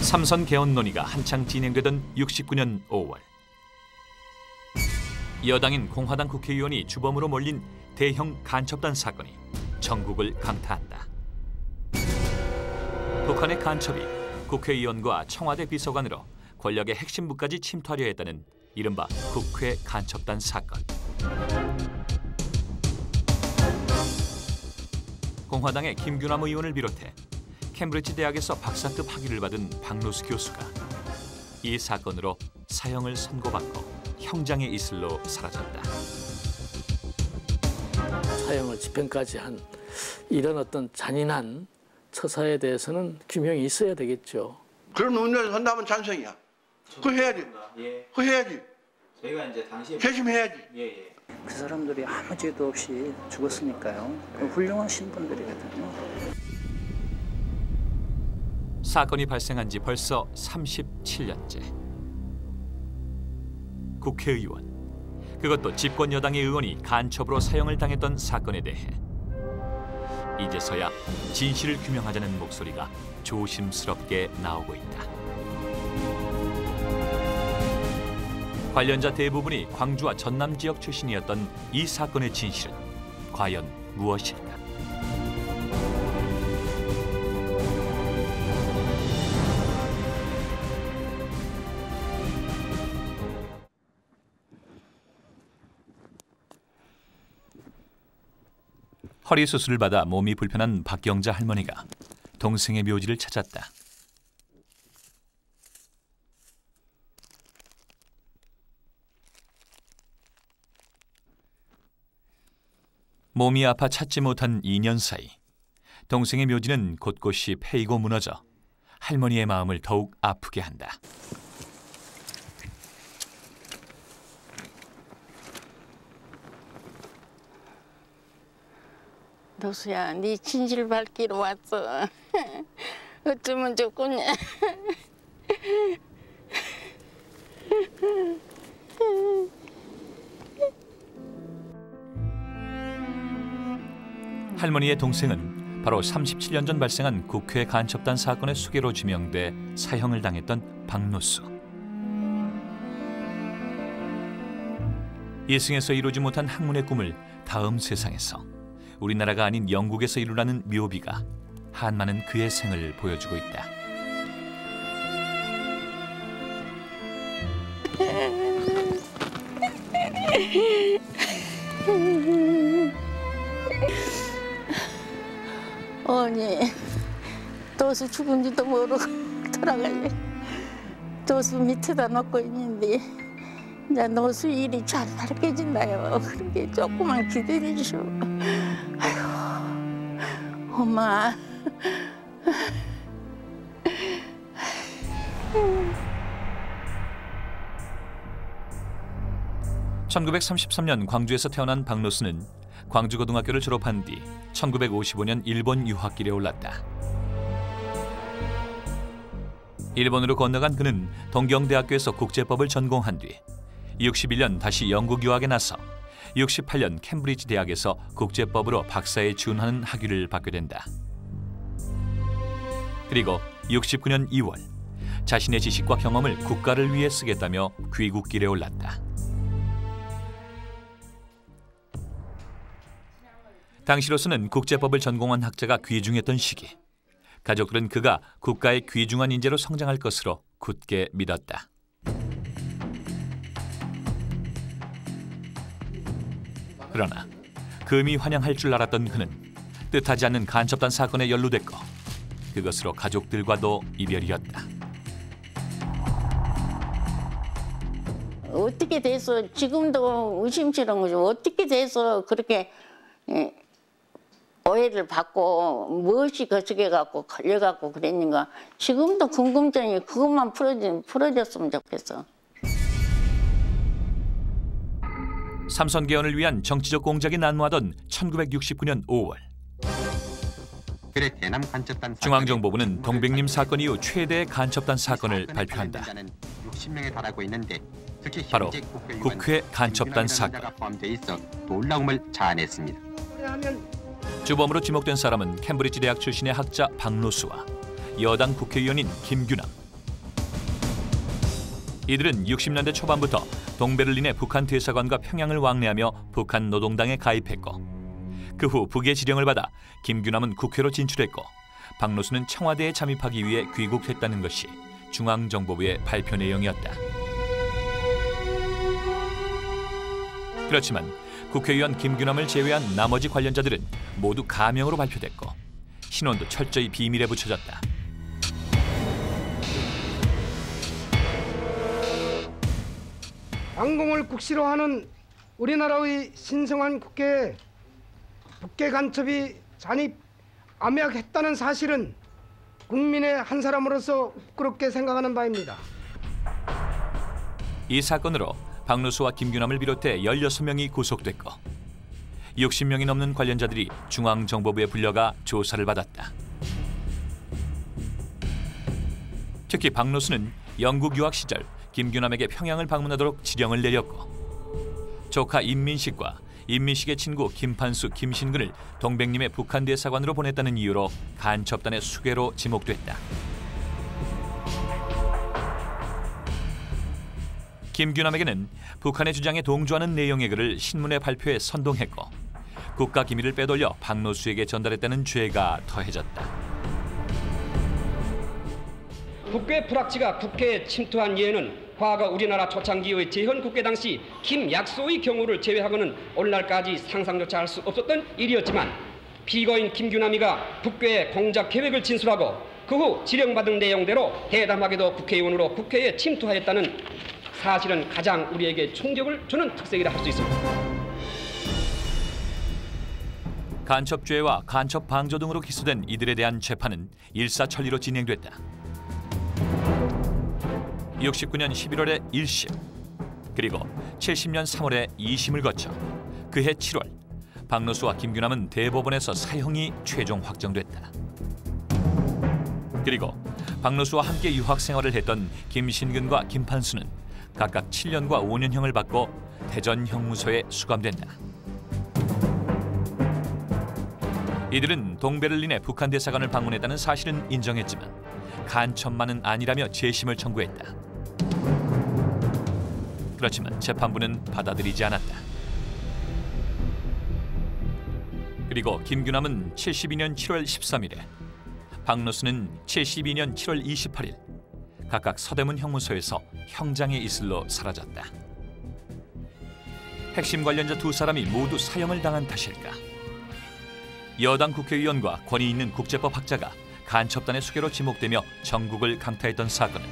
삼선 개헌 논의가 한창 진행되던 69년 5월 여당인 공화당 국회의원이 주범으로 몰린 대형 간첩단 사건이 전국을 강타한다. 북한의 간첩이 국회의원과 청와대 비서관으로 권력의 핵심부까지 침투하려 했다는 이른바 국회 간첩단 사건. 공화당의 김규남 의원을 비롯해 캠브리지 대학에서 박사급 학위를 받은 박노수 교수가 이 사건으로 사형을 선고받고 형장의 이슬로 사라졌다. 사형을 집행까지 한 이런 어떤 잔인한 처사에 대해서는 규명이 있어야 되겠죠. 그런 의원에서 한다면 찬성이야. 그거 해야지. 예. 그거 해야지. 저희가 이제 당시에 결심해야지. 예. 그 사람들이 아무 죄도 없이 죽었으니까요. 훌륭하신 분들이거든요. 사건이 발생한 지 벌써 37년째. 국회의원, 그것도 집권 여당의 의원이 간첩으로 사형을 당했던 사건에 대해 이제서야 진실을 규명하자는 목소리가 조심스럽게 나오고 있다. 관련자 대부분이 광주와 전남 지역 출신이었던 이 사건의 진실은 과연 무엇일까? 허리 수술을 받아 몸이 불편한 박경자 할머니가 동생의 묘지를 찾았다. 몸이 아파 찾지 못한 2년 사이 동생의 묘지는 곳곳이 패이고 무너져 할머니의 마음을 더욱 아프게 한다. 노수야, 네 진실 밝히러 왔어. 어쩌면 좋겠냐. 할머니의 동생은 바로 37년 전 발생한 국회 간첩단 사건의 수괴로 지명돼 사형을 당했던 박노수. 이승에서 이루지 못한 학문의 꿈을 다음 세상에서 우리나라가 아닌 영국에서 이루라는 묘비가 한많은 그의 생을 보여주고 있다. 언니, 도수 죽은지도 모르고 돌아갈래. 도수 밑에다 놓고 있는데 이제 노수 일이 잘 밝혀진다요. 그렇게 조금만 기다려주시오. 아이고, 엄마. (1933년) 광주에서 태어난 박노수는 광주고등학교를 졸업한 뒤 1955년 일본 유학길에 올랐다. 일본으로 건너간 그는 동경대학교에서 국제법을 전공한 뒤 61년 다시 영국 유학에 나서 68년 캠브리지 대학에서 국제법으로 박사에 준하는 학위를 받게 된다. 그리고 69년 2월 자신의 지식과 경험을 국가를 위해 쓰겠다며 귀국길에 올랐다. 당시로서는 국제법을 전공한 학자가 귀중했던 시기. 가족들은 그가 국가의 귀중한 인재로 성장할 것으로 굳게 믿었다. 그러나 금이 환영할 줄 알았던 그는 뜻하지 않는 간첩단 사건에 연루됐고 그것으로 가족들과도 이별이었다. 어떻게 돼서 지금도 의심스러운 거죠. 어떻게 돼서 그렇게 오해를 받고 무엇이 거치게 갖고 걸려갖고 그랬는가. 지금도 궁금증이 그것만 풀어졌으면 좋겠어. 삼선 개헌을 위한 정치적 공작이 난무하던 1969년 5월 중앙정보부는 동백림 사건 이후 최대의 간첩단 사건을 발표한다. 60명에 달하고 있는데 특히 바로 국회 간첩단 사건. 놀라움을 자아냈습니다. 주범으로 지목된 사람은 캠브리지 대학 출신의 학자 박노수와 여당 국회의원인 김규남, 이들은 60년대 초반부터 동베를린의 북한 대사관과 평양을 왕래하며 북한 노동당에 가입했고 그 후 북의 지령을 받아 김규남은 국회로 진출했고 박노수는 청와대에 잠입하기 위해 귀국했다는 것이 중앙정보부의 발표 내용이었다. 그렇지만 국회의원 김규남을 제외한 나머지 관련자들은 모두 가명으로 발표됐고 신원도 철저히 비밀에 붙여졌다. 반공을 국시로 하는 우리나라의 신성한 국회에 북계 간첩이 잔입 암약했다는 사실은 국민의 한 사람으로서 부끄럽게 생각하는 바입니다. 이 사건으로 박노수와 김규남을 비롯해 16명이 구속됐고 60명이 넘는 관련자들이 중앙정보부에 불려가 조사를 받았다. 특히 박노수는 영국 유학 시절 김규남에게 평양을 방문하도록 지령을 내렸고 조카 임민식과 임민식의 친구 김판수, 김신근을 동백님의 북한 대사관으로 보냈다는 이유로 간첩단의 수괴로 지목됐다. 김규남에게는 북한의 주장에 동조하는 내용의 글을 신문에 발표해 선동했고 국가 기밀을 빼돌려 박노수에게 전달했다는 죄가 더해졌다. 북괴 불확지가 국회에 침투한 예는 과거 우리나라 초창기의 재헌 국회 당시 김약소의 경우를 제외하고는 오늘날까지 상상조차 할 수 없었던 일이었지만 피고인 김규남이가 북괴의 공작 계획을 진술하고 그 후 지령받은 내용대로 대담하게도 국회의원으로 국회에 침투하였다는 사실은 가장 우리에게 충격을 주는 특색이라 할 수 있습니다. 간첩죄와 간첩 방조 등으로 기소된 이들에 대한 재판은 일사천리로 진행됐다. 69년 11월에 1심, 그리고 70년 3월에 2심을 거쳐 그해 7월 박노수와 김규남은 대법원에서 사형이 최종 확정됐다. 그리고 박노수와 함께 유학 생활을 했던 김신근과 김판수는 각각 7년과 5년형을 받고 대전 형무소에 수감된다. 이들은 동베를린의 북한 대사관을 방문했다는 사실은 인정했지만 간첩만은 아니라며 재심을 청구했다. 그렇지만 재판부는 받아들이지 않았다. 그리고 김규남은 72년 7월 13일에, 박노수는 72년 7월 28일 각각 서대문 형무소에서 형장에 이슬로 사라졌다. 핵심 관련자 두 사람이 모두 사형을 당한 탓일까? 여당 국회의원과 권위 있는 국제법 학자가 간첩단의 수괴로 지목되며 전국을 강타했던 사건은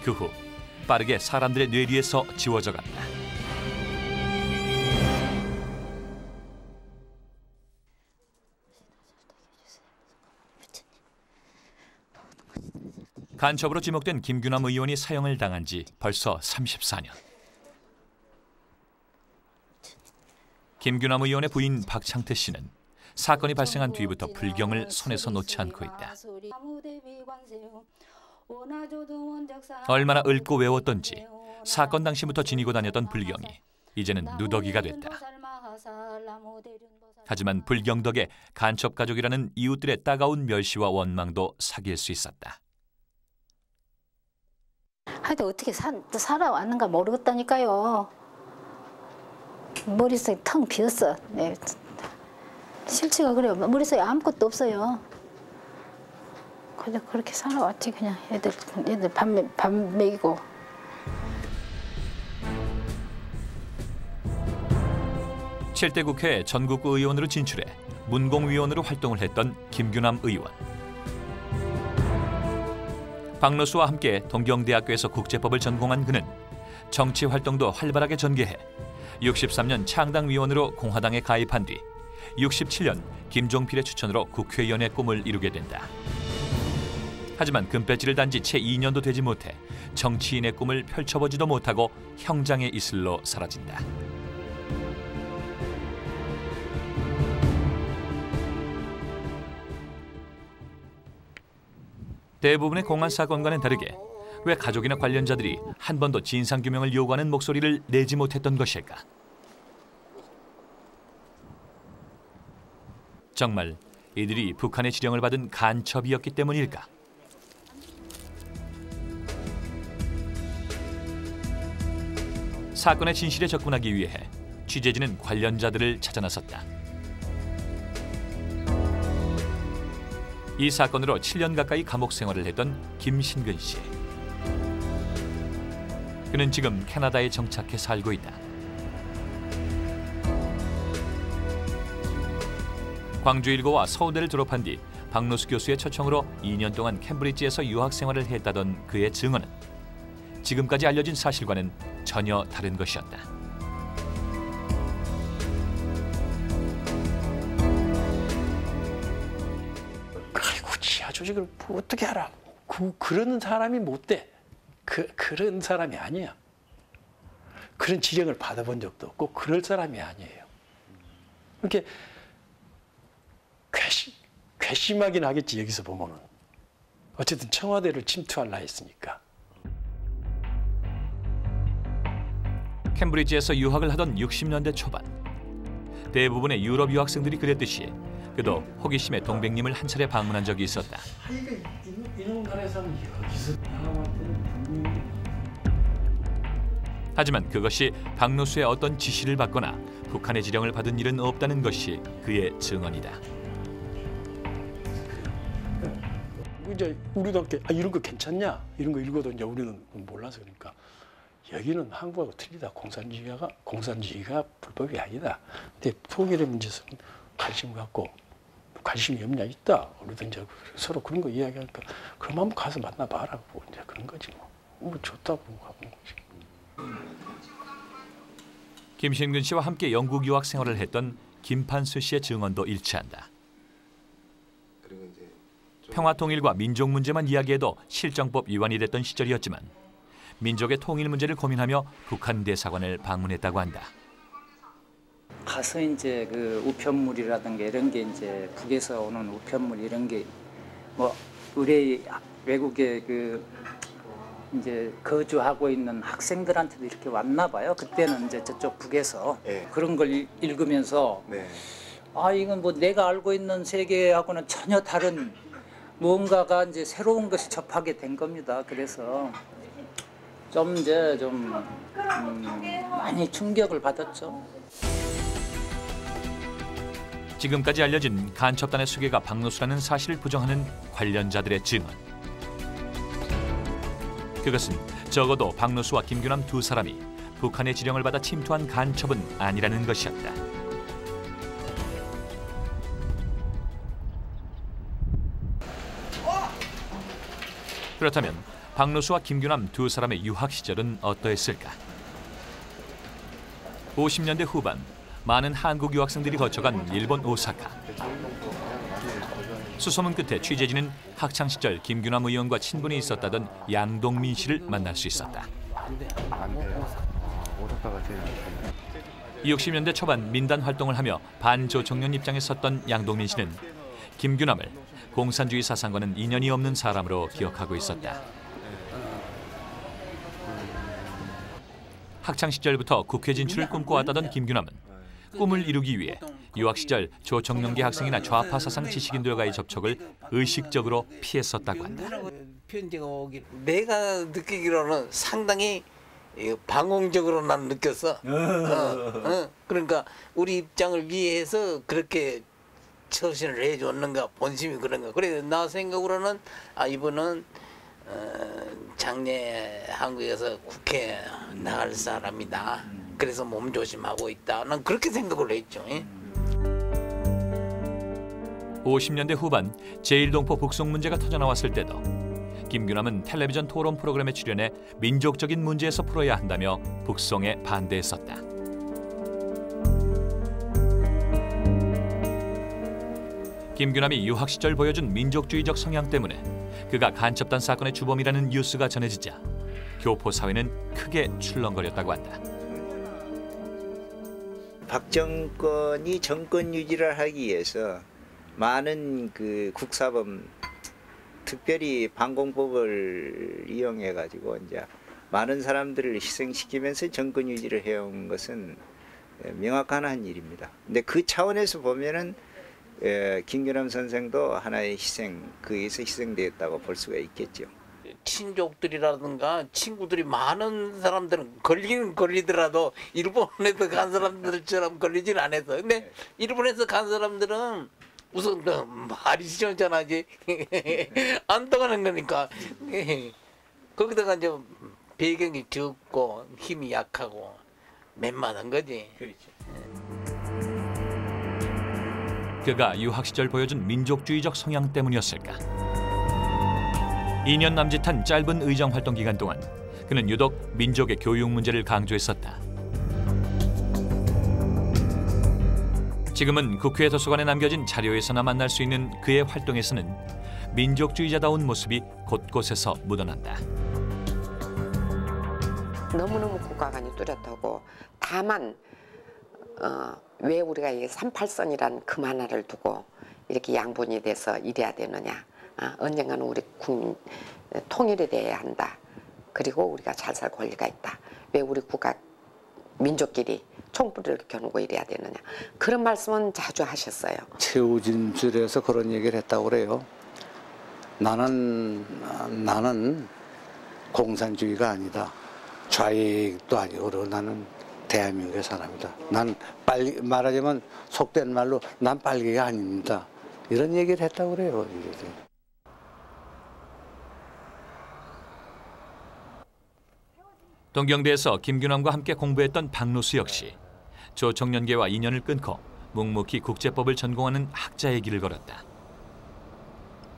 그 후 빠르게 사람들의 뇌리에서 지워져 갔다. 간첩으로 지목된 김규남 의원이 사형을 당한 지 벌써 34년. 김규남 의원의 부인 박창태 씨는 사건이 발생한 뒤부터 불경을 손에서 놓지 않고 있다. 얼마나 읊고 외웠던지 사건 당시부터 지니고 다녔던 불경이 이제는 누더기가 됐다. 하지만 불경 덕에 간첩 가족이라는 이웃들의 따가운 멸시와 원망도 사귈 수 있었다. 하여튼 어떻게 살아왔는가 모르겠다니까요. 머릿속이 텅 비었어. 네. 실체가 그래요. 머릿속에 아무것도 없어요. 그냥 그렇게 살아왔지. 그냥 애들 밥 먹이고. (7대) 국회 전국구 의원으로 진출해 문공위원으로 활동을 했던 김규남 의원. 박노수와 함께 동경대학교에서 국제법을 전공한 그는 정치 활동도 활발하게 전개해 63년 창당위원으로 공화당에 가입한 뒤 67년 김종필의 추천으로 국회의원의 꿈을 이루게 된다. 하지만 금배지를 단 지 채 2년도 되지 못해 정치인의 꿈을 펼쳐보지도 못하고 형장의 이슬로 사라진다. 대부분의 공안 사건과는 다르게 왜 가족이나 관련자들이 한 번도 진상규명을 요구하는 목소리를 내지 못했던 것일까? 정말 이들이 북한의 지령을 받은 간첩이었기 때문일까? 사건의 진실에 접근하기 위해 취재진은 관련자들을 찾아 나섰다. 이 사건으로 7년 가까이 감옥 생활을 했던 김신근 씨. 그는 지금 캐나다에 정착해 살고 있다. 광주일고와 서울대를 졸업한 뒤 박노수 교수의 초청으로 2년 동안 캠브리지에서 유학 생활을 했다던 그의 증언은 지금까지 알려진 사실과는 전혀 다른 것이었다. 아이고, 지하 조직을 어떻게 알아? 그런 사람이 못 돼. 그런 사람이 아니야. 그런 지령을 받아본 적도 없고 그럴 사람이 아니에요. 이렇게 괘씸하긴 하겠지, 여기서 보면은. 어쨌든 청와대를 침투하려 했으니까. 캠브리지에서 유학을 하던 60년대 초반, 대부분의 유럽 유학생들이 그랬듯이 그도 호기심에 동백님을 한 차례 방문한 적이 있었다. 이런 나라에서는 여기서 사람한테는 분명히. 하지만 그것이 박노수의 어떤 지시를 받거나 북한의 지령을 받은 일은 없다는 것이 그의 증언이다. 이제 우리도 이렇게 이런 거 괜찮냐? 이런 거 읽어도 이제 우리는 몰라서 그러니까 여기는 한국하고 틀리다. 공산주의가 불법이 아니다. 근데 통일의 문제에서는 관심 갖고 관심이 없냐 있다. 우리도 이제 서로 그런 거 이야기하니까 그럼 한번 가서 만나봐라고 이제 그런 거지 뭐 좋다고 가본 거지. 김신근 씨와 함께 영국 유학 생활을 했던 김판수 씨의 증언도 일치한다. 평화통일과 민족 문제만 이야기해도 실정법 위반이 됐던 시절이었지만 민족의 통일 문제를 고민하며 북한 대사관을 방문했다고 한다. 가서 이제 그 우편물이라든가 이런 게 이제 북에서 오는 우편물 이런 게 뭐 우리 외국에 그 이제 거주하고 있는 학생들한테도 이렇게 왔나 봐요. 그때는 이제 저쪽 북에서 그런 걸 읽으면서 이건 뭐 내가 알고 있는 세계하고는 전혀 다른 무언가가 이제 새로운 것이 접하게 된 겁니다. 그래서 좀 이제 많이 충격을 받았죠. 지금까지 알려진 간첩단의 수괴가 박노수라는 사실을 부정하는 관련자들의 증언. 그것은 적어도 박노수와 김규남 두 사람이 북한의 지령을 받아 침투한 간첩은 아니라는 것이었다. 그렇다면 박노수와 김규남 두 사람의 유학 시절은 어떠했을까? 50년대 후반 많은 한국 유학생들이 거쳐간 일본 오사카. 수소문 끝에 취재진은 학창 시절 김규남 의원과 친분이 있었다던 양동민 씨를 만날 수 있었다. 60년대 초반 민단 활동을 하며 반조총련 입장에 섰던 양동민 씨는 김규남을 공산주의 사상과는 인연이 없는 사람으로 기억하고 있었다. 학창 시절부터 국회 진출을 꿈꿔왔다던 김규남은 꿈을 이루기 위해 유학 시절 조총련계 학생이나 좌파 사상 지식인들과의 접촉을 의식적으로 피했었다고 한다. 내가 느끼기로는 상당히 방공적으로 난 느꼈어. 그러니까 우리 입장을 위해서 그렇게 처신을 해줬는가, 본심이 그런가. 그래 나 생각으로는 이분은 장래 한국에서 국회 나갈 사람이다. 그래서 몸조심하고 있다. 난 그렇게 생각을 했죠. 50년대 후반 제1동포 북송 문제가 터져나왔을 때도 김규남은 텔레비전 토론 프로그램에 출연해 민족적인 문제에서 풀어야 한다며 북송에 반대했었다. 김규남이 유학 시절 보여준 민족주의적 성향 때문에 그가 간첩단 사건의 주범이라는 뉴스가 전해지자 교포 사회는 크게 출렁거렸다고 한다. 박 정권이 정권 유지를 하기 위해서 많은 그 국사범, 특별히 반공법을 이용해 가지고 이제 많은 사람들을 희생시키면서 정권 유지를 해온 것은 명확한 한 일입니다. 근데 그 차원에서 보면은 김규남 선생도 하나의 희생, 거기에서 희생되었다고 볼 수가 있겠죠. 친족들이라든가 친구들이 많은 사람들은 걸리긴 걸리더라도 일본에서 간 사람들처럼 걸리진 않아서. 근데 일본에서 간 사람들은 우선 말이 시원찮아지 안 떠가는 거니까. 거기다가 이제 배경이 적고 힘이 약하고 맨만한 거지. 그가 유학 시절 보여준 민족주의적 성향 때문이었을까? 2년 남짓한 짧은 의정 활동 기간 동안 그는 유독 민족의 교육 문제를 강조했었다. 지금은 국회 도서관에 남겨진 자료에서나 만날 수 있는 그의 활동에서는 민족주의자다운 모습이 곳곳에서 묻어난다. 너무너무 국가관이 뚜렷하고 다만 왜 우리가 이 38선이란 금 하나를 두고 이렇게 양분이 돼서 이래야 되느냐. 언젠가는 우리 국민 통일이 돼야 한다. 그리고 우리가 잘 살 권리가 있다. 왜 우리 국가 민족끼리 총불을 겨누고 이래야 되느냐. 그런 말씀은 자주 하셨어요. 최우진술에서 그런 얘기를 했다고 그래요. 나는 공산주의가 아니다. 좌익도 아니고 나는 대한민국의 사람이다. 난 빨리 말하자면 속된 말로 난 빨갱이가 아닙니다. 이런 얘기를 했다고 그래요. 동경대에서 김균함과 함께 공부했던 박노수 역시 조청년계와 인연을 끊고 묵묵히 국제법을 전공하는 학자의 길을 걸었다.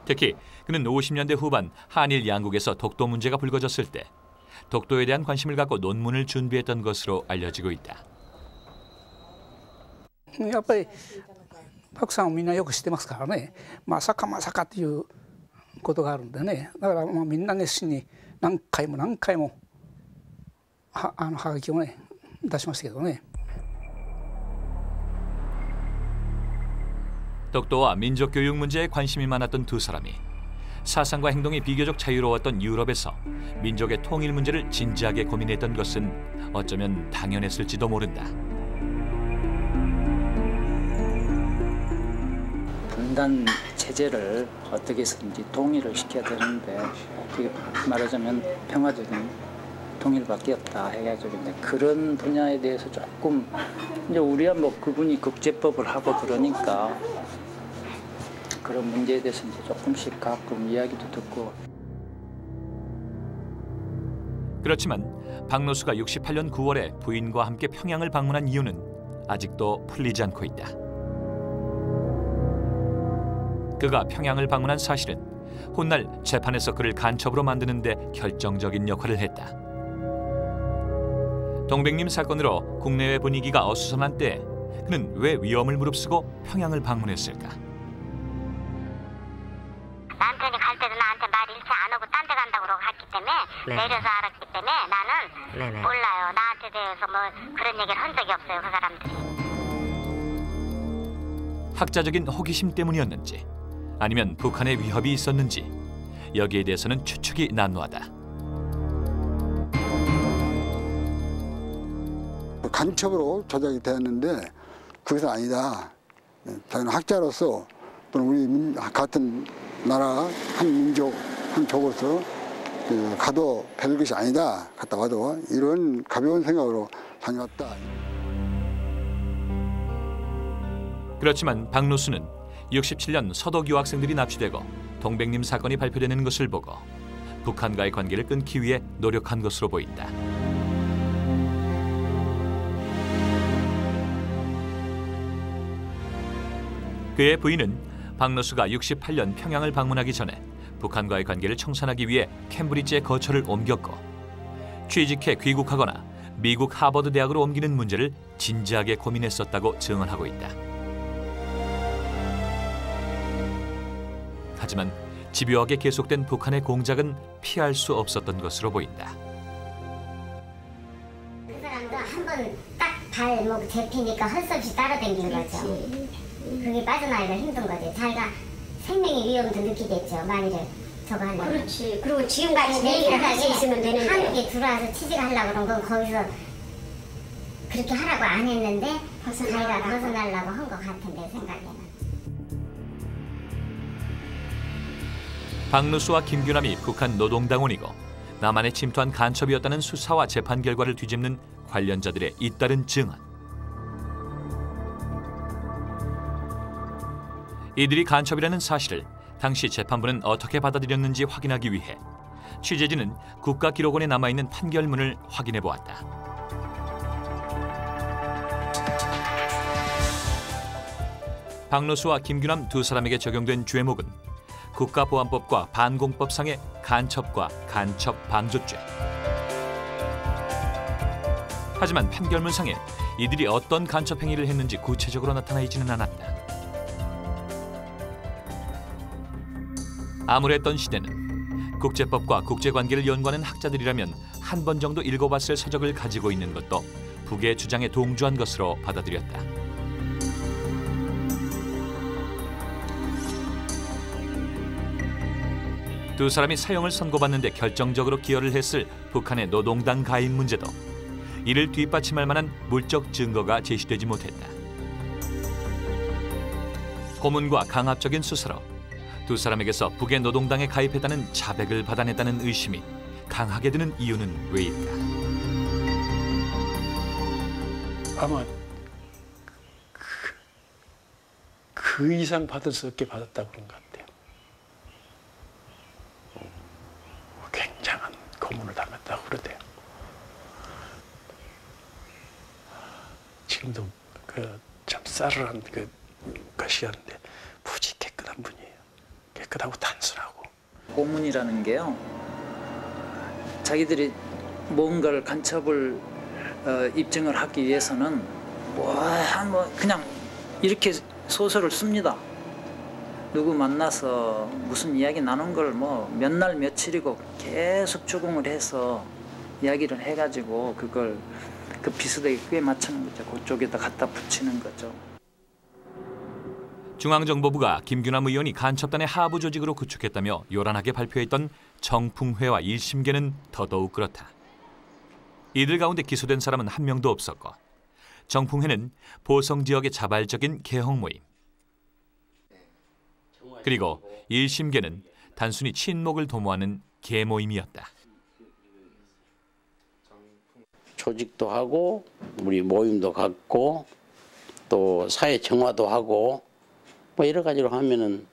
특히 그는 50년대 후반 한일 양국에서 독도 문제가 불거졌을 때 독도에 대한 관심을 갖고 논문을 준비했던 것으로 알려지고 있다. やっぱりパクさんをみんなよく知ってますからね。まさかということがあるんでね。だからみんな熱心に何回もはがきをね出しましたけどね。 독도와 민족교육 문제에 관심이 많았던 두 사람이 사상과 행동이 비교적 자유로웠던 유럽에서 민족의 통일 문제를 진지하게 고민했던 것은 어쩌면 당연했을지도 모른다. 분단 체제를 어떻게 해서든지 통일을 시켜야 되는데 그게 말하자면 평화적인 통일밖에 없다 해가지고 이제 그런 분야에 대해서 조금 이제 우리야 뭐 그분이 국제법을 하고 그러니까 그런 문제에 대해서 이제 조금씩 가끔 이야기도 듣고. 그렇지만 박노수가 68년 9월에 부인과 함께 평양을 방문한 이유는 아직도 풀리지 않고 있다. 그가 평양을 방문한 사실은 훗날 재판에서 그를 간첩으로 만드는 데 결정적인 역할을 했다. 동백님 사건으로 국내외 분위기가 어수선한 때 그는 왜 위험을 무릅쓰고 평양을 방문했을까? 남편이 갈 때도 나한테 말 일체 안 하고 딴 데 간다고 그러고 갔기 때문에 네. 내려서 알았기 때문에 나는 네네. 몰라요. 나한테 대해서 뭐 그런 얘기를 한 적이 없어요. 그 사람들이. 학자적인 호기심 때문이었는지 아니면 북한의 위협이 있었는지 여기에 대해서는 추측이 난무하다. 간첩으로 조작이 되었는데 그것은 아니다. 자기는 학자로서 또는 우리 같은 나라 한 민족 한 족으로서 가도 별 것이 아니다. 갔다 와도 이런 가벼운 생각으로 다녀왔다. 그렇지만 박노수는 67년 서독 유학생들이 납치되고 동백님 사건이 발표되는 것을 보고 북한과의 관계를 끊기 위해 노력한 것으로 보인다. 그의 부인은 박노수가 68년 평양을 방문하기 전에 북한과의 관계를 청산하기 위해 캠브리지에 거처를 옮겼고 취직해 귀국하거나 미국 하버드 대학으로 옮기는 문제를 진지하게 고민했었다고 증언하고 있다. 하지만 집요하게 계속된 북한의 공작은 피할 수 없었던 것으로 보인다. 그 사람도 한 번 딱 발목 잡히니까 할 수 없이 따라다닌 거죠. 그게 빠져나가기가 힘든 거죠. 자기가 생명의 위험도 느끼겠죠. 만일에 저거 하려면. 그렇지. 그리고 지금까지 내일을 할 수 있으면 되는데. 한국에 들어와서 취직하려고 그런 건 거기서 그렇게 하라고 안 했는데 자기가 벗어나려고 한 것 같은데 생각에는. 박누수와 김규남이 북한 노동당원이고 남한에 침투한 간첩이었다는 수사와 재판 결과를 뒤집는 관련자들의 잇따른 증언. 이들이 간첩이라는 사실을 당시 재판부는 어떻게 받아들였는지 확인하기 위해 취재진은 국가기록원에 남아있는 판결문을 확인해 보았다. 박누수와 김규남 두 사람에게 적용된 죄목은 국가보안법과 반공법상의 간첩과 간첩 방조죄. 하지만 판결문상에 이들이 어떤 간첩 행위를 했는지 구체적으로 나타나 있지는 않았다. 아무랬던 시대는 국제법과 국제관계를 연구하는 학자들이라면 한 번 정도 읽어봤을 서적을 가지고 있는 것도 북의 주장에 동조한 것으로 받아들였다. 두 사람이 사형을 선고받는 데 결정적으로 기여를 했을 북한의 노동당 가입 문제도 이를 뒷받침할 만한 물적 증거가 제시되지 못했다. 고문과 강압적인 수사로 두 사람에게서 북의 노동당에 가입했다는 자백을 받아냈다는 의심이 강하게 드는 이유는 왜일까? 아마 그 이상 받을 수 없게 받았다고 그런 것 같아요. 굉장한 고문을 당했다고 그러대요. 지금도 참 싸늘한 것이었는데 무지 깨끗한 분이에요. 깨끗하고 단순하고. 고문이라는 게요, 자기들이 뭔가를 간첩을 입증을 하기 위해서는 그냥 이렇게 소설을 씁니다. 누구 만나서 무슨 이야기 나눈 걸 몇 날 며칠이고 계속 추궁을 해서 이야기를 해가지고 그걸 그 비슷하게 꽤 맞추는 거죠. 그쪽에다 갖다 붙이는 거죠. 중앙정보부가 김규남 의원이 간첩단의 하부 조직으로 구축했다며 요란하게 발표했던 정풍회와 1심계는 더더욱 그렇다. 이들 가운데 기소된 사람은 한 명도 없었고 정풍회는 보성 지역의 자발적인 개혁 모임, 그리고 1심계는 단순히 친목을 도모하는 계모임이었다. 조직도 하고 우리 모임도 갖고 또 사회 정화도 하고 여러 가지로 하면은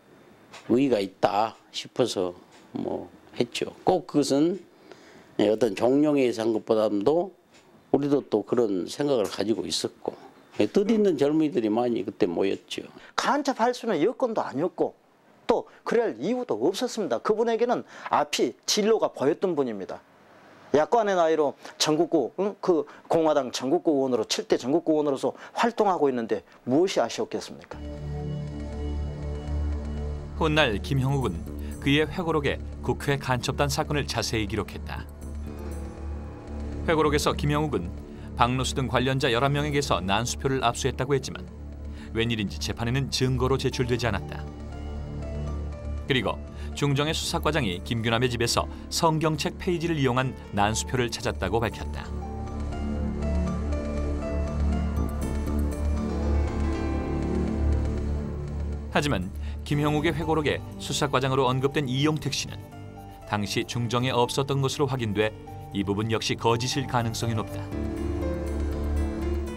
의의가 있다 싶어서 했죠. 꼭 그것은 어떤 종룡에 의해서 한 것보다도 우리도 또 그런 생각을 가지고 있었고 뜻있는 젊은이들이 많이 그때 모였죠. 간첩할 수는 여건도 아니었고 또 그럴 이유도 없었습니다. 그분에게는 앞이 진로가 보였던 분입니다. 약관의 나이로 전국구 그 공화당 전국구 의원으로 7대 전국구 의원으로서 활동하고 있는데 무엇이 아쉬웠겠습니까? 훗날 김형욱은 그의 회고록에 국회 간첩단 사건을 자세히 기록했다. 회고록에서 김형욱은 박누수 등 관련자 11명에게서 난수표를 압수했다고 했지만 웬일인지 재판에는 증거로 제출되지 않았다. 그리고 중정의 수사과장이 김규남의 집에서 성경책 페이지를 이용한 난수표를 찾았다고 밝혔다. 하지만 김형욱의 회고록에 수사과장으로 언급된 이용택 씨는 당시 중정에 없었던 것으로 확인돼 이 부분 역시 거짓일 가능성이 높다.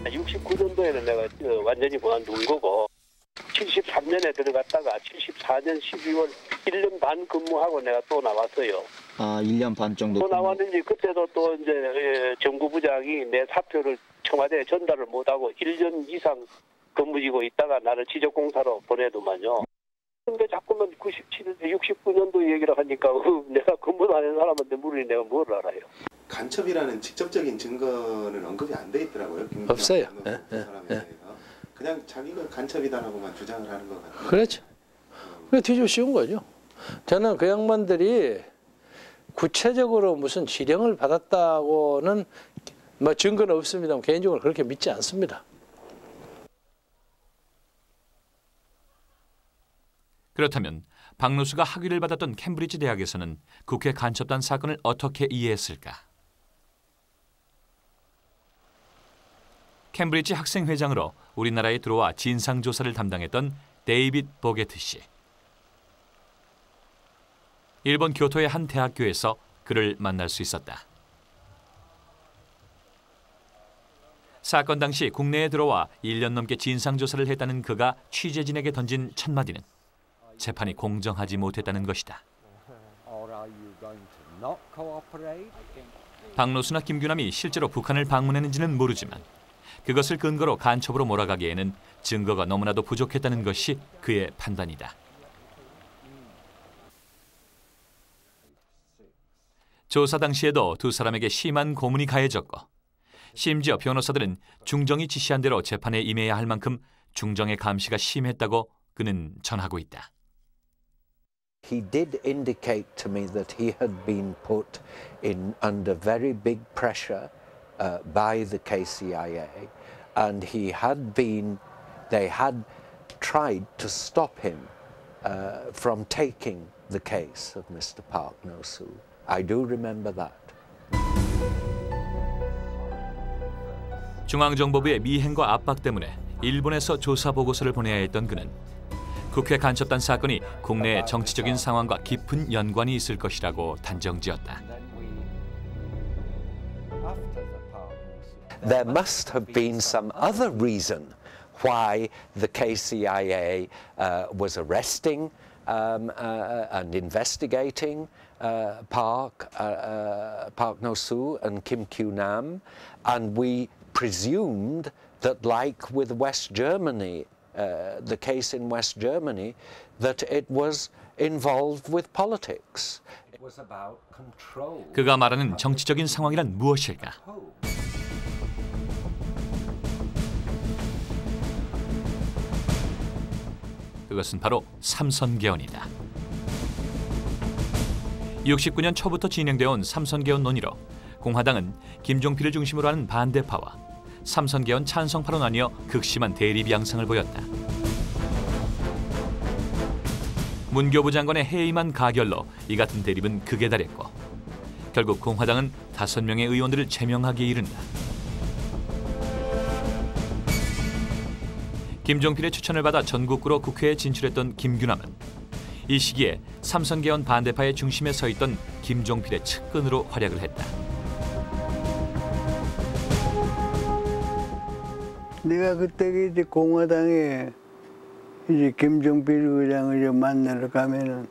69년도에는 내가 완전히 그만둔 거고 73년에 들어갔다가 74년 12월 1년 반 근무하고 내가 또 나왔어요. 아, 1년 반 정도. 또 나왔는지 그때도 또 이제 정부부장이 내 사표를 청와대에 전달을 못하고 1년 이상 근무지고 있다가 나를 지적공사로 보내더만요. 근데 자꾸만 69년도 얘기를 하니까 내가 근무도 안 하는 사람한테 물으니 내가 뭘 알아요. 간첩이라는 직접적인 증거는 언급이 안 돼 있더라고요. 없어요. 그냥 자기가 간첩이다라고만 주장을 하는 것 같아요. 그렇죠. 그게 뒤집어 씌운 거죠. 저는 그 양반들이 구체적으로 무슨 지령을 받았다고는 증거는 없습니다만 개인적으로 그렇게 믿지 않습니다. 그렇다면 박누수가 학위를 받았던 캠브리지 대학에서는 국회 간첩단 사건을 어떻게 이해했을까? 캠브리지 학생회장으로 우리나라에 들어와 진상조사를 담당했던 데이빗 보게트 씨. 일본 교토의 한 대학교에서 그를 만날 수 있었다. 사건 당시 국내에 들어와 1년 넘게 진상조사를 했다는 그가 취재진에게 던진 첫 마디는 재판이 공정하지 못했다는 것이다. 박노수나 김규남이 실제로 북한을 방문했는지는 모르지만 그것을 근거로 간첩으로 몰아가기에는 증거가 너무나도 부족했다는 것이 그의 판단이다. 조사 당시에도 두 사람에게 심한 고문이 가해졌고 심지어 변호사들은 중정이 지시한 대로 재판에 임해야 할 만큼 중정의 감시가 심했다고 그는 전하고 있다. He did indicate to me that he had been put in under very big pressure by the KCIA, and they had tried to stop him from taking the case of Mr. Park No-soo. I do remember that. 중앙정보부의 미행과 압박 때문에 일본에서 조사 보고서를 보내야 했던 그는 국회 간첩단 사건이 국내의 정치적인 상황과 깊은 연관이 있을 것이라고 단정지었다. There must have been some other reason why the KCIA was arresting and investigating Park No-soo and Kim Kyu-nam, and we presumed that, like with West Germany, the case in West Germany, that it was involved with politics. It was about control. 그가 말하는 정치적인 상황이란 무엇일까? 그것은 바로 삼선개헌이다. 69년 초부터 진행되어 온 삼선개헌 논의로 공화당은 김종필을 중심으로 하는 반대파와 삼선개헌 찬성파로 나뉘어 극심한 대립 양상을 보였다. 문교부 장관의 해임한 가결로 이 같은 대립은 극에 달했고 결국 공화당은 5명의 의원들을 제명하기에 이른다. 김종필의 추천을 받아 전국구로 국회에 진출했던 김규남은 이 시기에 삼선개헌 반대파의 중심에 서 있던 김종필의 측근으로 활약을 했다. 내가 그때 이제 공화당에 이제 김종필 의장을 만나러 가면은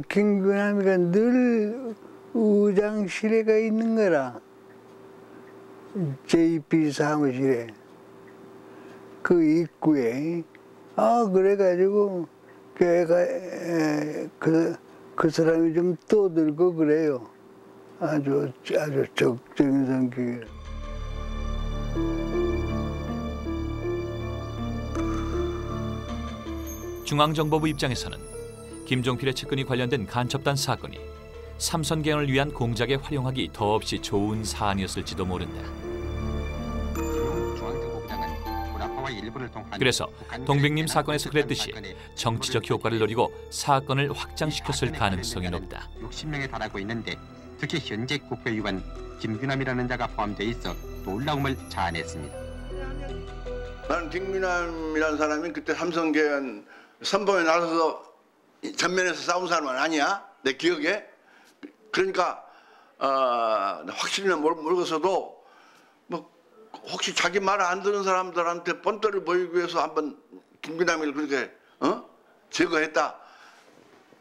김규남이가 늘 의장실에가 있는 거라. JP 사무실에 그 입구에 그래가지고 걔가 그 사람이 좀 떠들고 그래요. 아주 적적인 성격이라. 중앙정보부 입장에서는 김종필의 측근이 관련된 간첩단 사건이 삼선개헌을 위한 공작에 활용하기 더없이 좋은 사안이었을지도 모른다. 그래서 동백님 사건에서 그랬듯이 정치적 효과를 노리고 사건을 확장시켰을 가능성이 높다. 60명에 달하고 있는데 특히 현재 국회의원 김규남이라는 자가 포함되어 있어 놀라움을 자아냈습니다. 나는 김규남이라는 사람이 그때 삼선개헌 선봉에 나서서 전면에서 싸운 사람은 아니야. 내 기억에. 그러니까 확실히는 모르겠어도 뭐 혹시 자기 말을 안 듣는 사람들한테 본떠를 보이기 위해서 한번 김규남이를 그렇게 제거했다.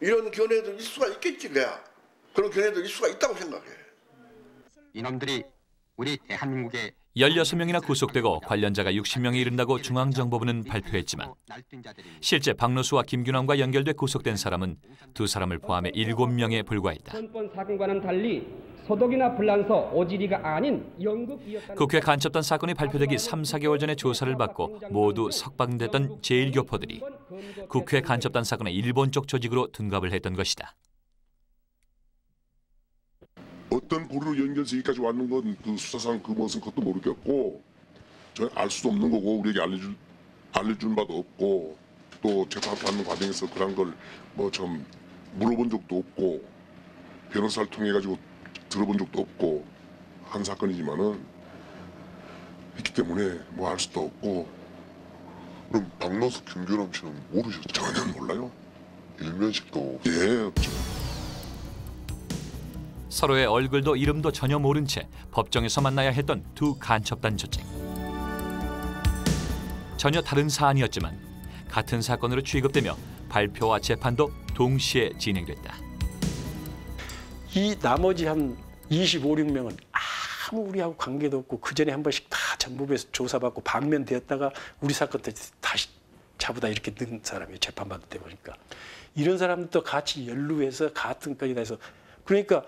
이런 견해도 있을 수가 있겠지. 내가. 그런 견해도 있을 수가 있다고 생각해. 이놈들이 우리 대한민국의 16명이나 구속되고 관련자가 60명에 이른다고 중앙정보부는 발표했지만 실제 박노수와 김규남과 연결돼 구속된 사람은 두 사람을 포함해 7명에 불과했다. 전번 사건과는 달리 소독이나 불란서 오지리가 아닌 영국이었다는 국회 간첩단 사건이 발표되기 3, 4개월 전에 조사를 받고 모두 석방됐던 제1교포들이 국회 간첩단 사건의 일본 쪽 조직으로 둔갑을 했던 것이다. 어떤 고리로 연결해서 여기까지 왔는 건 그 수사상 그 무슨 것도 모르겠고 저는 알 수도 없는 거고 우리에게 알려준 바도 없고 또 재판하는 과정에서 그런 걸 뭐 좀 물어본 적도 없고 변호사를 통해 가지고 들어본 적도 없고 한 사건이지만은 있기 때문에 뭐 알 수도 없고. 그럼 박노수 김규남 씨는 모르셨죠? 전혀 몰라요. 일면식도 예. 서로의 얼굴도 이름도 전혀 모른 채 법정에서 만나야 했던 두 간첩단 조직. 전혀 다른 사안이었지만 같은 사건으로 취급되며 발표와 재판도 동시에 진행됐다. 이 나머지 한 25, 6명은 아무 우리하고 관계도 없고 그 전에 한 번씩 다 정부에서 조사받고 방면되었다가 우리 사건 때 다시 잡으다 이렇게 넣은 사람이 재판받을 때 보니까 이런 사람들도 같이 연루해서 같은 건이다 해서 그러니까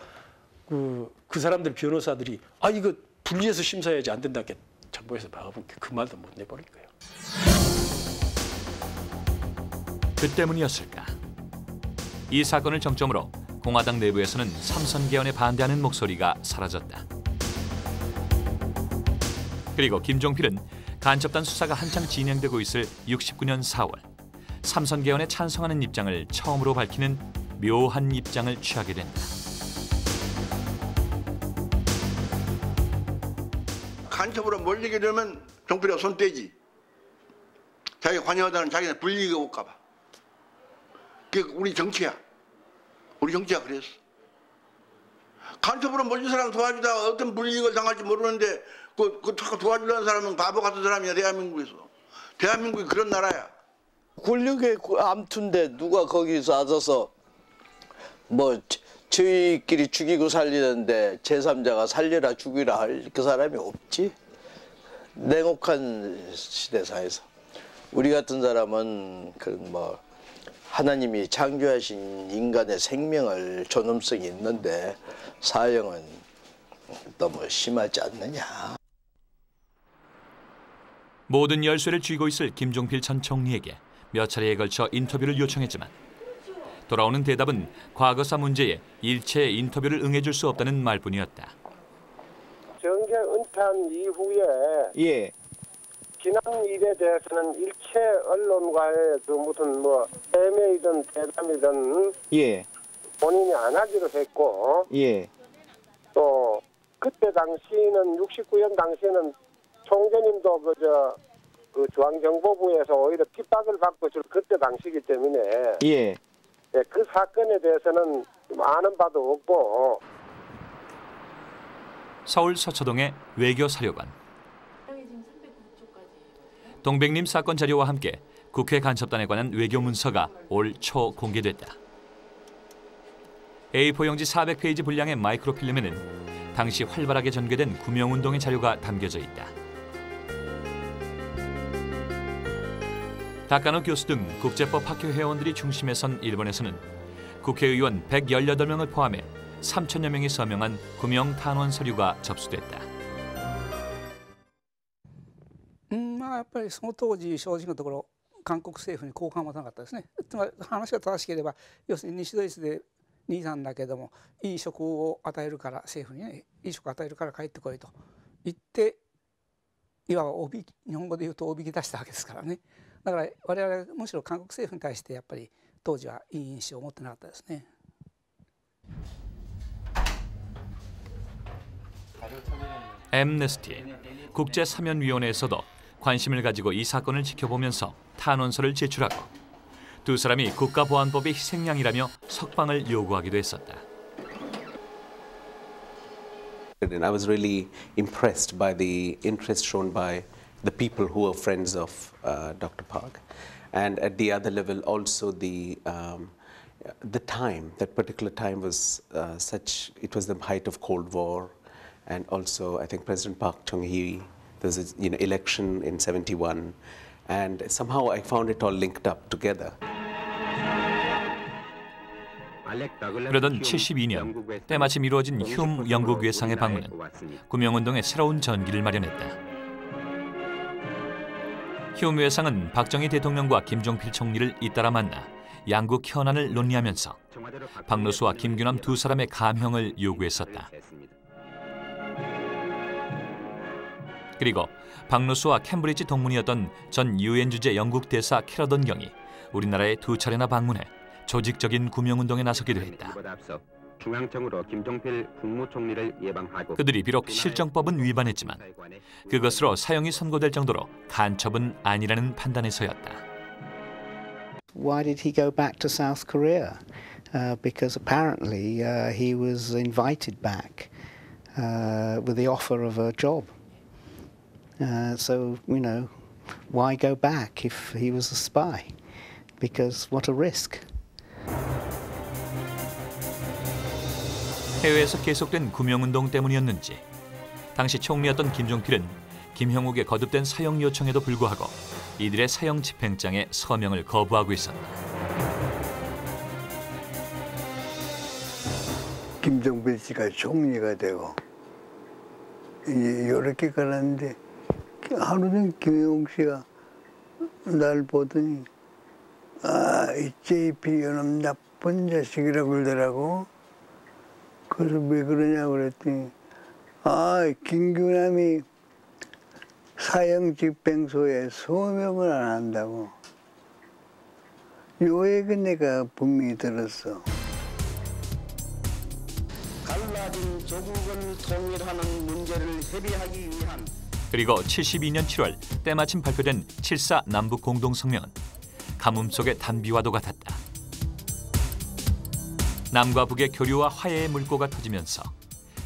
그 사람들 변호사들이 이거 분리해서 심사해야지 안 된다 이렇게 정부에서 막아보니까 그 말도 못 내버린 거예요. 그 때문이었을까? 이 사건을 정점으로 공화당 내부에서는 삼선 개헌에 반대하는 목소리가 사라졌다. 그리고 김종필은 간첩단 수사가 한창 진행되고 있을 69년 4월 삼선 개헌에 찬성하는 입장을 처음으로 밝히는 묘한 입장을 취하게 된다. 간첩으로 몰리게 되면 종필이가 손 떼지. 자기가 관여하다는 자기는 불리게 올까 봐. 그게 우리 정치야. 우리 정치가 그랬어. 간첩으로 몰린 사람 도와주다가 어떤 불이익을 당할지 모르는데 그 도와주려는 사람은 바보 같은 사람이야. 대한민국에서. 대한민국이 그런 나라야. 권력의 암투인데 누가 거기서 앉아서 뭐 저희끼리 죽이고 살리는데 제3자가 살려라 죽이라 할 그 사람이 없지. 냉혹한 시대사에서 우리 같은 사람은 그 뭐 하나님이 창조하신 인간의 생명을 존엄성이 있는데 사형은 너무 심하지 않느냐. 모든 열쇠를 쥐고 있을 김종필 전 총리에게 몇 차례에 걸쳐 인터뷰를 요청했지만 돌아오는 대답은 과거사 문제에 일체 인터뷰를 응해줄 수 없다는 말뿐이었다. 정계 은퇴한 이후에 지난 일에 대해서는 일체 언론과의 그 무슨 뭐 대면이든 대담이든 본인이 안 하기로 했고 또 그때 당시는 69년 당시에는 총재님도 그 중앙정보부에서 오히려 핍박을 받고 줄 그때 당시이기 때문에 그 사건에 대해서는 아는 바도 없고. 서울 서초동의 외교사료관. 동백님 사건 자료와 함께 국회 간첩단에 관한 외교 문서가 올 초 공개됐다. A4 용지 400페이지 분량의 마이크로필름에는 당시 활발하게 전개된 구명운동의 자료가 담겨져 있다. 다카노 교수 등 국제법 학교 회원들이 중심에 선 일본에서는 국회의원 118명을 포함해 3천여 명이 서명한 구명 탄원 서류가 접수됐다. やっぱりその当時正直なところ韓国政府に好感はなかったですね。つまり話が正しければ要するに西ドイツで兄さんだけどもいい職を与えるから政府にねいい職を与えるから帰ってこいと言っていわば日本語で言うとおびき出したわけですからね。だから我々むしろ韓国政府に対してやっぱり当時はいい印象を持ってなかったですね。 엠네스티 국제사면위원회에서도 관심을 가지고 이 사건을 지켜보면서 탄원서를 제출하고 두 사람이 국가보안법의 희생양이라며 석방을 요구하기도 했었다. I was really impressed by the interest shown by the people who were friends of Dr. Park, and at the other level also the time. That particular time was such. It was the height of Cold War, and also I think President Park Chung-hee. There was a election in '71, and somehow I found it all linked up together. 그러던 72년 때마침 이루어진 휴움 영국 외상의 방문은 구명운동의 새로운 전기를 마련했다. 휴움 외상은 박정희 대통령과 김종필 총리를 잇따라 만나 양국 현안을 논의하면서 박노수와 김규남 두 사람의 감형을 요구했었다. 그리고 박노수와 캠브리지 동문이었던 전 유엔 주재 영국 대사 캐러던 경이 우리나라에 두 차례나 방문해 조직적인 구명운동에 나서기도 했다. 그들이 비록 실정법은 위반했지만 그것으로 사형이 선고될 정도로 간첩은 아니라는 판단에서였다. Why did he go back to South Korea? Because apparently he was invited back with the offer of a job. So, you know, why go back if he was a spy? Because what a risk. 해외에서 계속된 구명운동 때문이었는지 당시 총리였던 김종필은 김형욱의 거듭된 사형 요청에도 불구하고 이들의 사형 집행장에 서명을 거부하고 있었다. 김종필 씨가 총리가 되고 이렇게 가는데 하루는 김형욱 씨가 날 보더니 이 JP 연합 나쁜 자식이라고 그러더라고. 그래서 왜 그러냐고 그랬더니 김규남이 사형 집행소에 서명을 안 한다고. 요 얘기 내가 분명히 들었어. 갈라진 조국을 통일하는 문제를 해결하기 위한 그리고 72년 7월 때마침 발표된 7.4 남북 공동성명은 가뭄 속의 단비와도 같았다. 남과 북의 교류와 화해의 물꼬가 터지면서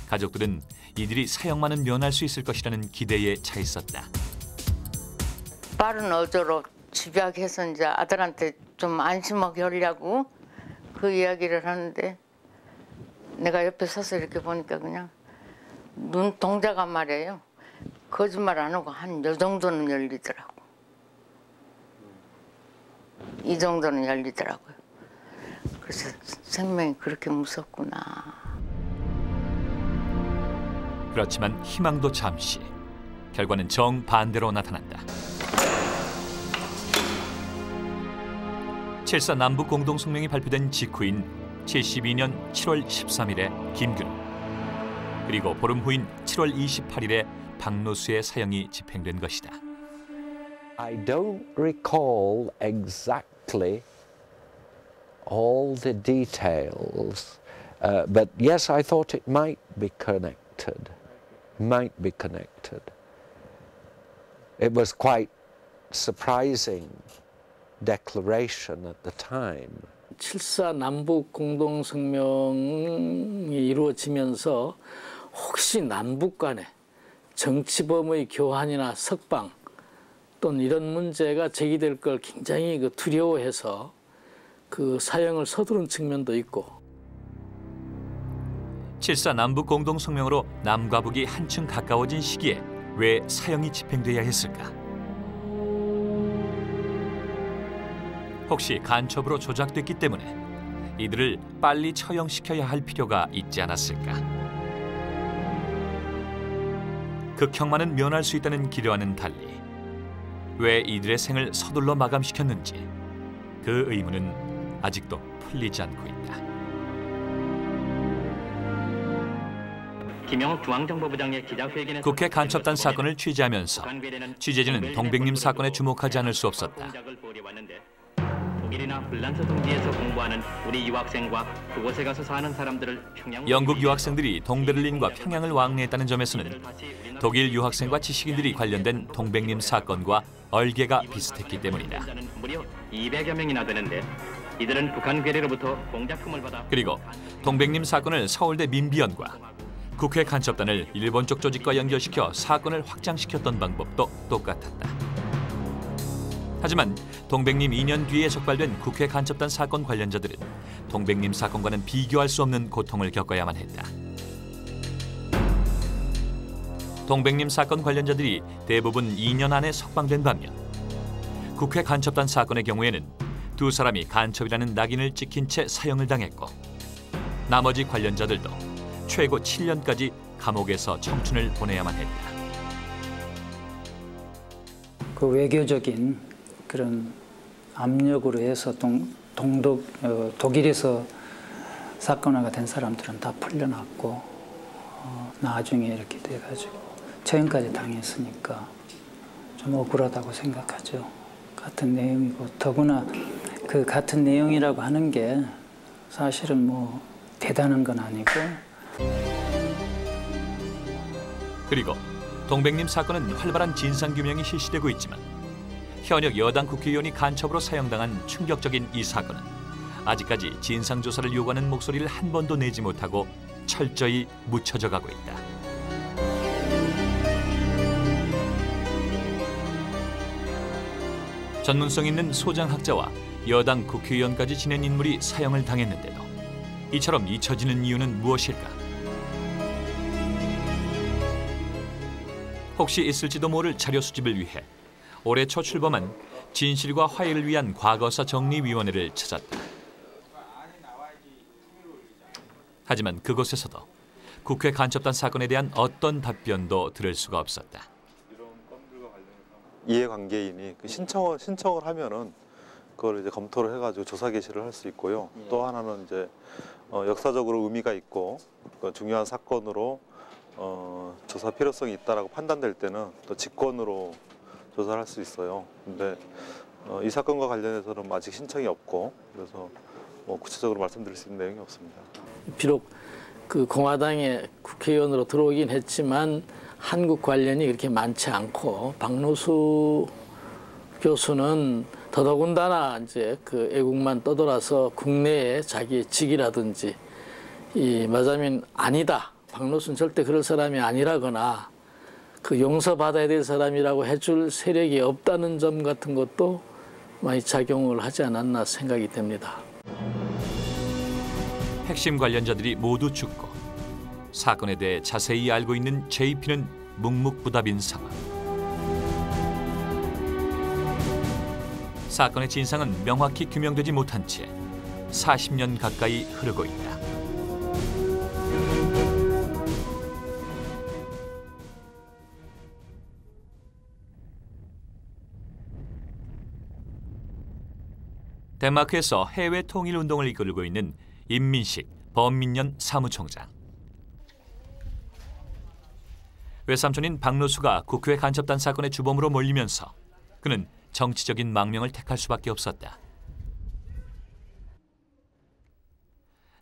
가족들은 이들이 사형만은 면할 수 있을 것이라는 기대에 차 있었다. 빠른 어조로 집약해서 이제 아들한테 좀 안심하게 하려고 그 이야기를 하는데 내가 옆에 서서 이렇게 보니까 그냥 눈동자가 말이에요. 거짓말 안 하고 한 요 정도는 열리더라고. 이 정도는 열리더라고요. 그래서 생명이 그렇게 무섭구나. 그렇지만 희망도 잠시. 결과는 정반대로 나타난다. 7.4 남북 공동성명이 발표된 직후인 72년 7월 13일에 김균, 그리고 보름 후인 7월 28일에 박노수의 사형이 집행된 것이다. I don't recall exactly all the details, but yes, I thought it might be connected. It was quite surprising declaration at the time. 7.4 남북 공동성명이 이루어지면서 혹시 남북 간에 정치범의 교환이나 석방 또는 이런 문제가 제기될 걸 굉장히 두려워해서 그 사형을 서두른 측면도 있고. 7.4 남북 공동성명으로 남과 북이 한층 가까워진 시기에 왜 사형이 집행돼야 했을까? 혹시 간첩으로 조작됐기 때문에 이들을 빨리 처형시켜야 할 필요가 있지 않았을까? 극형만은 면할 수 있다는 기대와는 달리 왜 이들의 생을 서둘러 마감시켰는지 그 의문은 아직도 풀리지 않고 있다. 김영욱 중앙정보부장의 기자회견에서 국회 간첩단 사건을 취재하면서 취재진은 동백님 사건에 주목하지 않을 수 없었다. 독일이나 폴란드 등지에서 공부하는 우리 유학생과 그곳에 가서 사는 사람들을 평양 영국 유학생들이 동베를린과 평양을 왕래했다는 점에서는 독일 유학생과 지식인들이 관련된 동백님 사건과 얼개가 비슷했기 때문이다. 무려 200여 명이나 되는데 이들은 북한 괴뢰로부터 공작금을 받아 그리고 동백님 사건을 서울대 민비연과 국회 간첩단을 일본 쪽 조직과 연결시켜 사건을 확장시켰던 방법도 똑같았다. 하지만 동백님 2년 뒤에 적발된 국회 간첩단 사건 관련자들은 동백님 사건과는 비교할 수 없는 고통을 겪어야만 했다. 동백님 사건 관련자들이 대부분 2년 안에 석방된 반면 국회 간첩단 사건의 경우에는 두 사람이 간첩이라는 낙인을 찍힌 채 사형을 당했고 나머지 관련자들도 최고 7년까지 감옥에서 청춘을 보내야만 했다. 그 외교적인 그런 압력으로 해서 독일에서 사건화가 된 사람들은 다 풀려났고 나중에 이렇게 돼가지고 처형까지 당했으니까 좀 억울하다고 생각하죠. 같은 내용이고 더구나 그 같은 내용이라고 하는 게 사실은 뭐 대단한 건 아니고. 그리고 동백님 사건은 활발한 진상규명이 실시되고 있지만 현역 여당 국회의원이 간첩으로 사형당한 충격적인 이 사건은 아직까지 진상조사를 요구하는 목소리를 한 번도 내지 못하고 철저히 묻혀져 가고 있다. 전문성 있는 소장학자와 여당 국회의원까지 지낸 인물이 사형을 당했는데도 이처럼 잊혀지는 이유는 무엇일까? 혹시 있을지도 모를 자료 수집을 위해 올해 초 출범한 진실과 화해를 위한 과거사 정리위원회를 찾았다. 하지만 그곳에서도 국회 간첩단 사건에 대한 어떤 답변도 들을 수가 없었다. 이해관계인이 그 신청을 하면은 그걸 이제 검토를 해가지고 조사 개시를 할 수 있고요. 또 하나는 이제 역사적으로 의미가 있고 중요한 사건으로 조사 필요성이 있다라고 판단될 때는 또 직권으로 조사를 할 수 있어요. 근데 이 사건과 관련해서는 아직 신청이 없고 그래서 뭐 구체적으로 말씀드릴 수 있는 내용이 없습니다. 비록 그 공화당의 국회의원으로 들어오긴 했지만 한국 관련이 그렇게 많지 않고 박노수 교수는 더더군다나 이제 그 애국만 떠돌아서 국내에 자기의 직이라든지 이 말하자면 아니다. 박노수는 절대 그럴 사람이 아니라거나 그 용서받아야 될 사람이라고 해줄 세력이 없다는 점 같은 것도 많이 작용을 하지 않았나 생각이 됩니다. 핵심 관련자들이 모두 죽고 사건에 대해 자세히 알고 있는 JP는 묵묵부답인 상황. 사건의 진상은 명확히 규명되지 못한 채 40년 가까이 흐르고 있다. 덴마크에서 해외 통일 운동을 이끌고 있는 임민식 범민련 사무총장. 외삼촌인 박노수가 국회 간첩단 사건의 주범으로 몰리면서 그는 정치적인 망명을 택할 수밖에 없었다.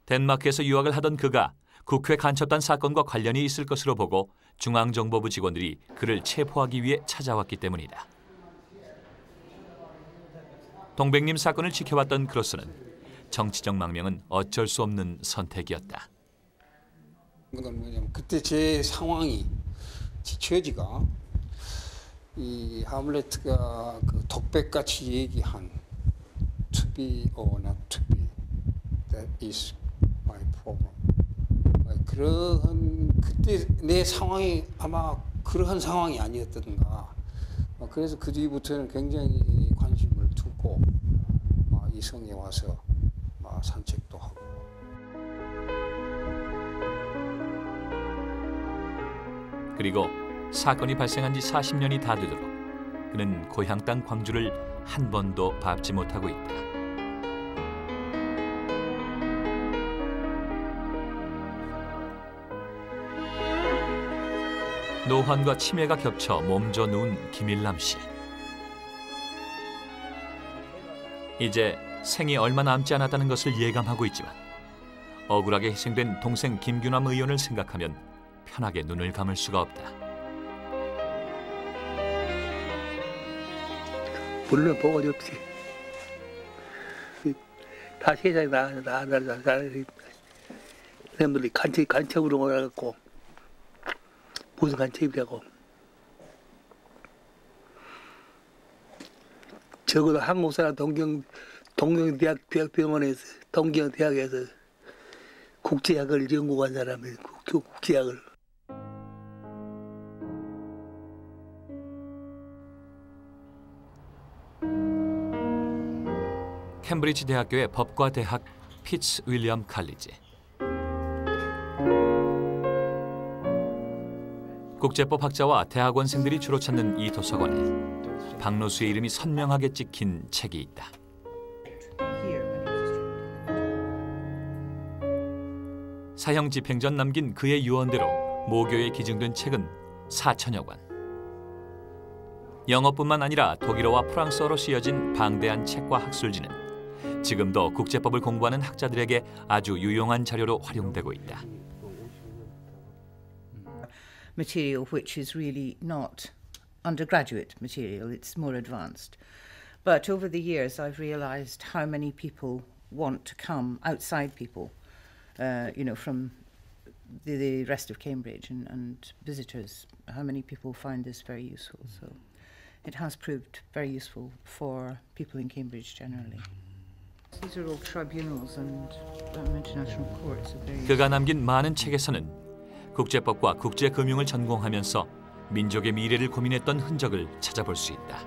덴마크에서 유학을 하던 그가 국회 간첩단 사건과 관련이 있을 것으로 보고 중앙정보부 직원들이 그를 체포하기 위해 찾아왔기 때문이다. 동백님 사건을 지켜왔던 그로서는 정치적 망명은 어쩔 수 없는 선택이었다. 그건 뭐냐면 그때 제 상황이 제 처지가 이 하물레트가 그 독백같이 얘기한 to be or not to be that is my problem. 그런 그때 내 상황이 아마 그러한 상황이 아니었던가. 그래서 그 뒤부터는 굉장히 관심을 두고 이 성에 와서 산책도 하고. 그리고 사건이 발생한 지 40년이 다 되도록 그는 고향 땅 광주를 한 번도 밟지 못하고 있다. 노환과 치매가 겹쳐 몸져 누운 김일남 씨. 이제 생이 얼마 남지 않았다는 것을 예감하고 있지만 억울하게 희생된 동생 김규남 의원을 생각하면 편하게 눈을 감을 수가 없다. 물론 보고도 없지. 다 세상에 사람들이 간첩으로 오라갖고 무슨 간첩이라고. 적어도 한국 사람 동경대학병원에서 동경대학에서 국제학을 연구한 사람이 국제학을. 캠브리지 대학교의 법과 대학 피츠 윌리엄 칼리지. 국제법 학자와 대학원생들이 주로 찾는 이 도서관에 박노수의 이름이 선명하게 찍힌 책이 있다. 사형 집행 전 남긴 그의 유언대로 모교에 기증된 책은 4천여 권. 영어뿐만 아니라 독일어와 프랑스어로 쓰여진 방대한 책과 학술지는 지금도 국제법을 공부하는 학자들에게 아주 유용한 자료로 활용되고 있다. Material which is really not undergraduate material. It's more advanced. But over the years, I've realised how many people want to come, outside people, from the rest of Cambridge and visitors, how many people find this very useful. So it has proved very useful for people in Cambridge generally. These are all tribunals and international courts. 그가 남긴 많은 책에서는 국제법과 국제금융을 전공하면서 민족의 미래를 고민했던 흔적을 찾아볼 수 있다.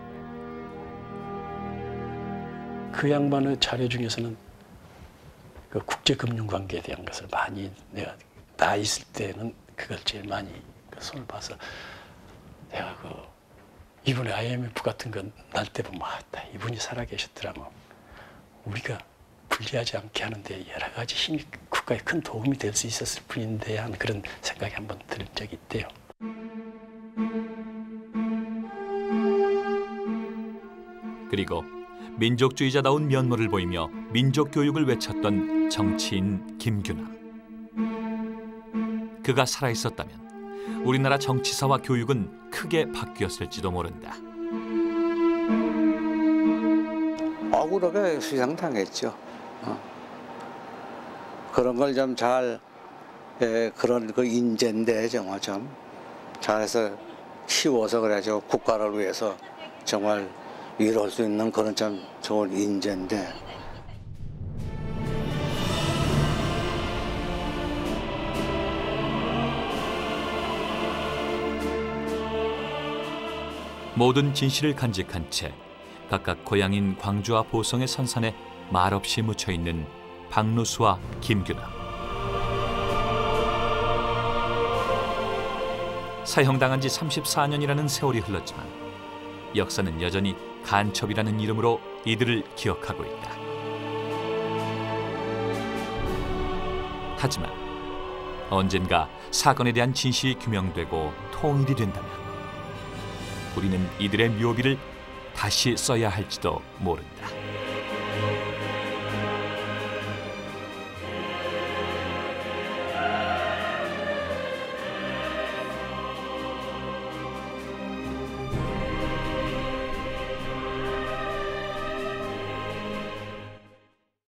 그 양반의 자료 중에서는 그 국제금융관계에 대한 것을 많이 내가 나 있을 때는 그걸 제일 많이 손을 봐서 내가 이번에 IMF 같은 건 날 때 보면 이분이 살아계셨더라면 우리가 불리하지 않게 하는데 여러 가지 힘이 국가에 큰 도움이 될 수 있었을 뿐인데 하는 그런 생각이 한번 들은 적이 있대요. 그리고 민족주의자다운 면모를 보이며 민족교육을 외쳤던 정치인 김규남. 그가 살아있었다면 우리나라 정치사와 교육은 크게 바뀌었을지도 모른다. 억울하게 수상당했죠. 그런 걸 좀 잘 그런 그 인재인데 정말 좀 잘해서 키워서 그래야죠. 국가를 위해서 정말 이룰 수 있는 그런 참 좋은 인재인데. 모든 진실을 간직한 채 각각 고향인 광주와 보성의 선산에 말없이 묻혀있는 박노수와 김규남. 사형당한 지 34년이라는 세월이 흘렀지만 역사는 여전히 간첩이라는 이름으로 이들을 기억하고 있다. 하지만 언젠가 사건에 대한 진실이 규명되고 통일이 된다면 우리는 이들의 묘비를 다시 써야 할지도 모른다.